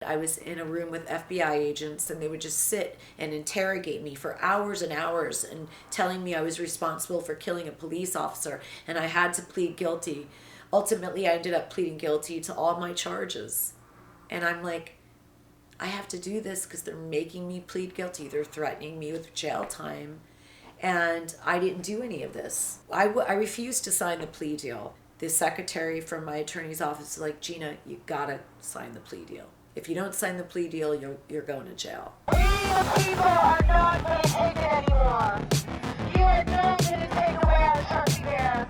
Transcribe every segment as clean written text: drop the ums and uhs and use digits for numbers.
I was in a room with FBI agents and they would just sit and interrogate me for hours and hours and telling me I was responsible for killing a police officer and I had to plead guilty. Ultimately, I ended up pleading guilty to all my charges. And I'm like, I have to do this because they're making me plead guilty. They're threatening me with jail time. And I didn't do any of this. I refused to sign the plea deal. The secretary from my attorney's office was like, Gina, you gotta sign the plea deal. If you don't sign the plea deal, you're going to jail. We the people are not going to take it anymore. You are not going to take away our Sharpie bear.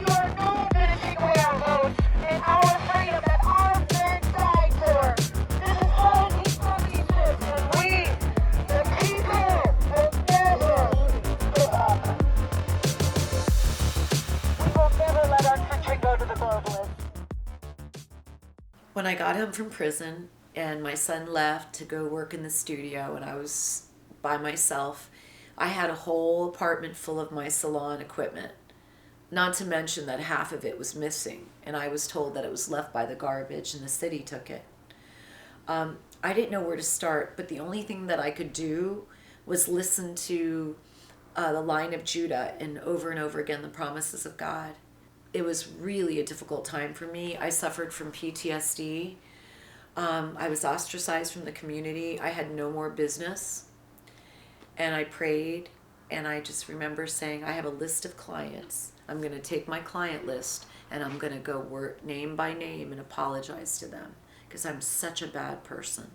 You are not going to take away our votes and our freedom that our men died for. This is all incompetence, and we, the people, will never give up. We will never let our country go to the globalists. When I got home from prison and my son left to go work in the studio and I was by myself, I had a whole apartment full of my salon equipment. Not to mention that half of it was missing, and I was told that it was left by the garbage and the city took it. I didn't know where to start, but the only thing that I could do was listen to the Line of Judah and over again the promises of God. It was really a difficult time for me. I suffered from PTSD. I was ostracized from the community. I had no more business. And I prayed, and I just remember saying, I have a list of clients. I'm going to take my client list, and I'm going to go work name by name and apologize to them because I'm such a bad person.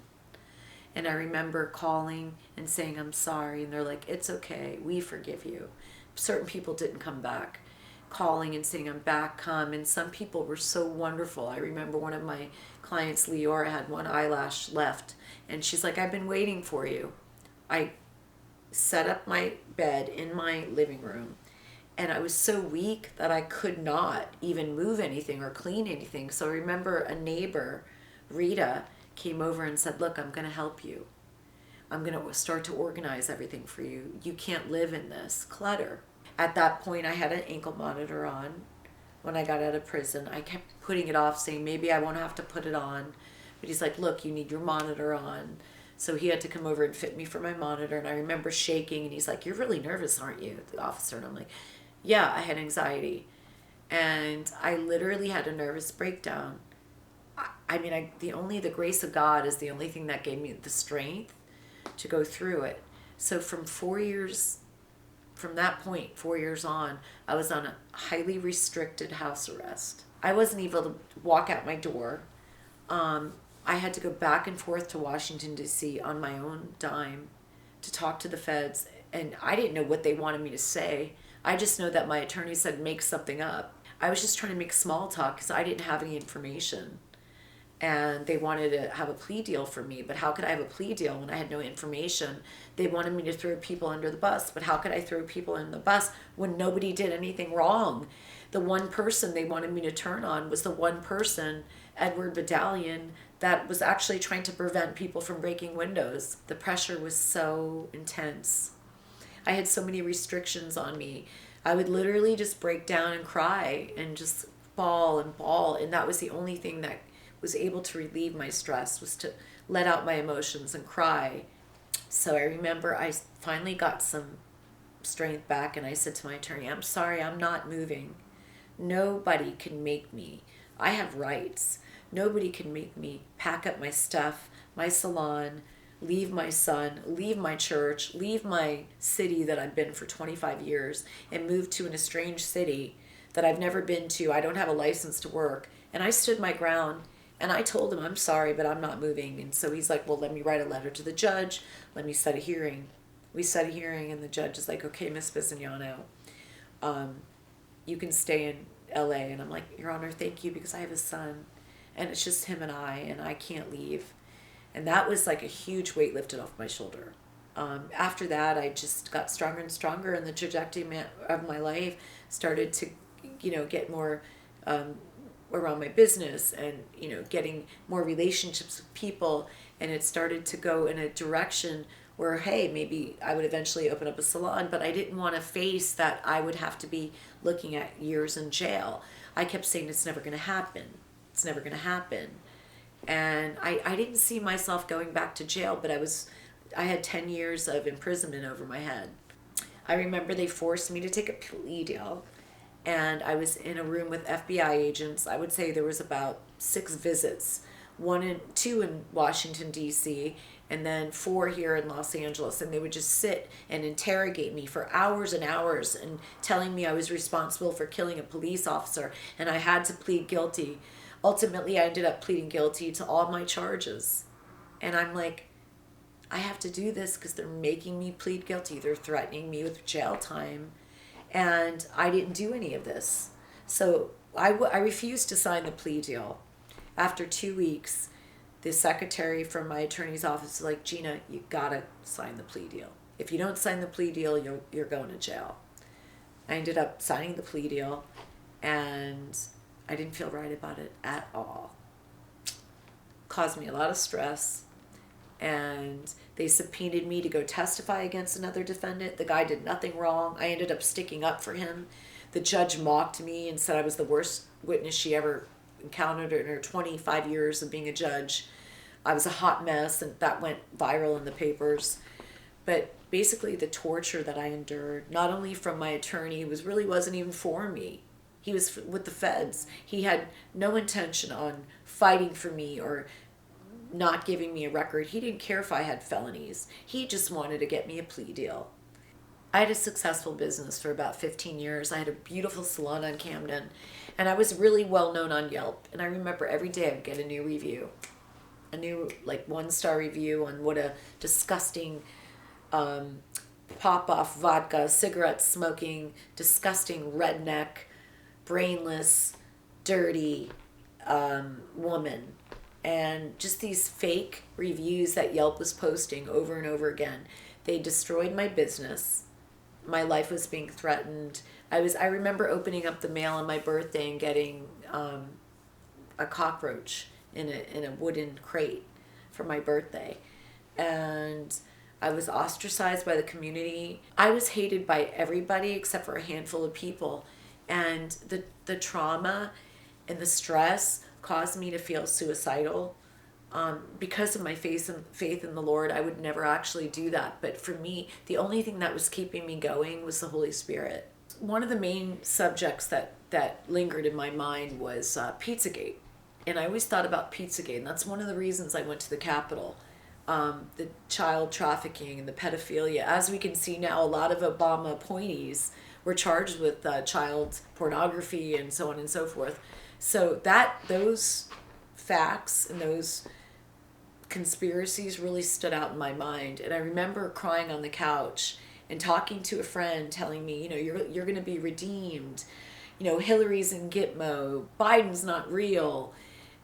And I remember calling and saying, I'm sorry. And they're like, it's okay. We forgive you. Certain people didn't come back. Calling and saying, I'm back, come. And some people were so wonderful. I remember one of my clients, Leora, had one eyelash left. And she's like, I've been waiting for you. I set up my bed in my living room. And I was so weak that I could not even move anything or clean anything. So I remember a neighbor, Rita, came over and said, look, I'm going to help you. I'm going to start to organize everything for you. You can't live in this clutter. At that point, I had an ankle monitor on when I got out of prison. I kept putting it off, saying maybe I won't have to put it on. But he's like, look, you need your monitor on. So he had to come over and fit me for my monitor. And I remember shaking, and he's like, you're really nervous, aren't you, the officer? And I'm like, yeah, I had anxiety. And I literally had a nervous breakdown. The grace of God is the only thing that gave me the strength to go through it. So from that point, 4 years on, I was on a highly restricted house arrest. I wasn't able to walk out my door. I had to go back and forth to Washington, D.C. on my own dime to talk to the feds. And I didn't know what they wanted me to say. I just know that my attorney said, make something up. I was just trying to make small talk because I didn't have any information. And they wanted to have a plea deal for me, but how could I have a plea deal when I had no information? They wanted me to throw people under the bus, but how could I throw people in the bus when nobody did anything wrong? The one person they wanted me to turn on was the one person, Edward Battalion, that was actually trying to prevent people from breaking windows. The pressure was so intense. I had so many restrictions on me. I would literally just break down and cry and just bawl and bawl, and that was the only thing that was able to relieve my stress, was to let out my emotions and cry. So I remember I finally got some strength back and I said to my attorney, I'm sorry, I'm not moving. Nobody can make me. I have rights. Nobody can make me pack up my stuff, my salon, leave my son, leave my church, leave my city that I've been for 25 years and move to an estranged city that I've never been to. I don't have a license to work. And I stood my ground. And I told him, I'm sorry, but I'm not moving. And so he's like, well, let me write a letter to the judge. Let me set a hearing. We set a hearing, and the judge is like, okay, Miss Bisognano, you can stay in L.A. And I'm like, Your Honor, thank you, because I have a son. And it's just him and I can't leave. And that was like a huge weight lifted off my shoulder. After that, I just got stronger and stronger, and the trajectory of my life started to, get more around my business and getting more relationships with people, and it started to go in a direction where, hey, maybe I would eventually open up a salon, but I didn't want to face that I would have to be looking at years in jail. I kept saying it's never going to happen. It's never going to happen. And I didn't see myself going back to jail, but I had 10 years of imprisonment over my head. I remember they forced me to take a plea deal, and I was in a room with FBI agents. I would say there was about 6 visits, two in Washington D.C. and then 4 here in Los Angeles, and they would just sit and interrogate me for hours and hours and telling me I was responsible for killing a police officer and I had to plead guilty. Ultimately, I ended up pleading guilty to all my charges, and I'm like, I have to do this because they're making me plead guilty. They're threatening me with jail time. And I didn't do any of this. So I refused to sign the plea deal. After 2 weeks, the secretary from my attorney's office was like, Gina, you gotta sign the plea deal. If you don't sign the plea deal, you're going to jail. I ended up signing the plea deal, and I didn't feel right about it at all. Caused me a lot of stress. And they subpoenaed me to go testify against another defendant. The guy did nothing wrong. I ended up sticking up for him. The judge mocked me and said I was the worst witness she ever encountered in her 25 years of being a judge. I was a hot mess, and that went viral in the papers. But basically the torture that I endured, not only from my attorney, who wasn't even for me. He was with the feds. He had no intention on fighting for me or not giving me a record. He didn't care if I had felonies. He just wanted to get me a plea deal. I had a successful business for about 15 years. I had a beautiful salon on Camden, and I was really well known on Yelp. And I remember every day I would get a new review, a new 1-star review on what a disgusting pop-off vodka, cigarette smoking, disgusting redneck, brainless, dirty woman. And just these fake reviews that Yelp was posting over and over again. They destroyed my business. My life was being threatened. I remember opening up the mail on my birthday and getting a cockroach in a wooden crate for my birthday. And I was ostracized by the community. I was hated by everybody except for a handful of people. And the trauma and the stress caused me to feel suicidal. Because of my faith in the Lord, I would never actually do that. But for me, the only thing that was keeping me going was the Holy Spirit. One of the main subjects that lingered in my mind was Pizzagate. And I always thought about Pizzagate, and that's one of the reasons I went to the Capitol. The child trafficking and the pedophilia. As we can see now, a lot of Obama appointees were charged with child pornography and so on and so forth. So those facts and those conspiracies really stood out in my mind. And I remember crying on the couch and talking to a friend telling me, you're going to be redeemed. Hillary's in Gitmo. Biden's not real.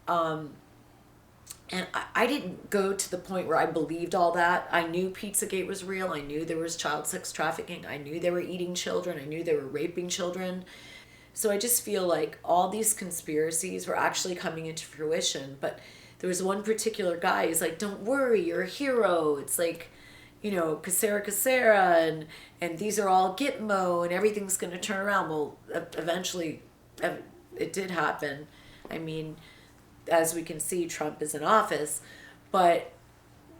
And I didn't go to the point where I believed all that. I knew Pizzagate was real. I knew there was child sex trafficking. I knew they were eating children. I knew they were raping children. So I just feel like all these conspiracies were actually coming into fruition. But there was one particular guy who's like, don't worry, you're a hero. It's like, Casera, and these are all Gitmo, and everything's going to turn around. Well, eventually it did happen. I mean, as we can see, Trump is in office. But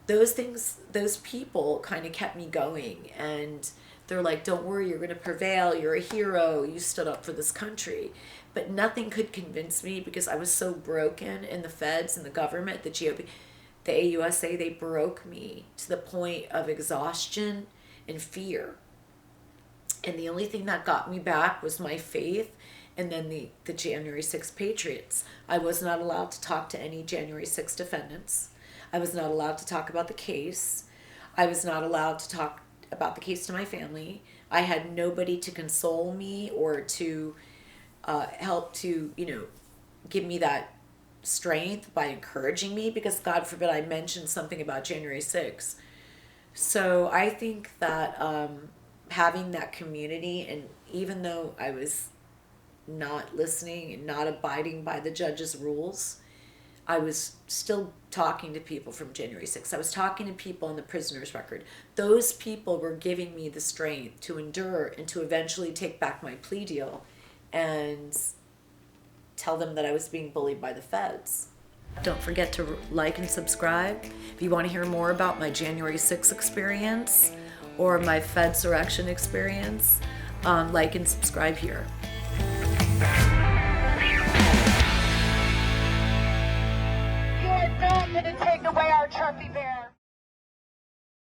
those people kind of kept me going. And they're like, don't worry, you're going to prevail. You're a hero. You stood up for this country. But nothing could convince me because I was so broken in the feds and the government, the GOP, the AUSA. They broke me to the point of exhaustion and fear. And the only thing that got me back was my faith and then the January 6th Patriots. I was not allowed to talk to any January 6th defendants. I was not allowed to talk about the case. I was not allowed to talk about the case to my family. I had nobody to console me or to help to, give me that strength by encouraging me, because God forbid I mentioned something about January 6th. So I think that having that community, and even though I was not listening and not abiding by the judge's rules, I was still talking to people from January 6th. I was talking to people on the prisoner's record. Those people were giving me the strength to endure and to eventually take back my plea deal and tell them that I was being bullied by the feds. Don't forget to like and subscribe. If you want to hear more about my January 6th experience or my Fedsurrection experience, like and subscribe here. You are not going to take away our trophy bear.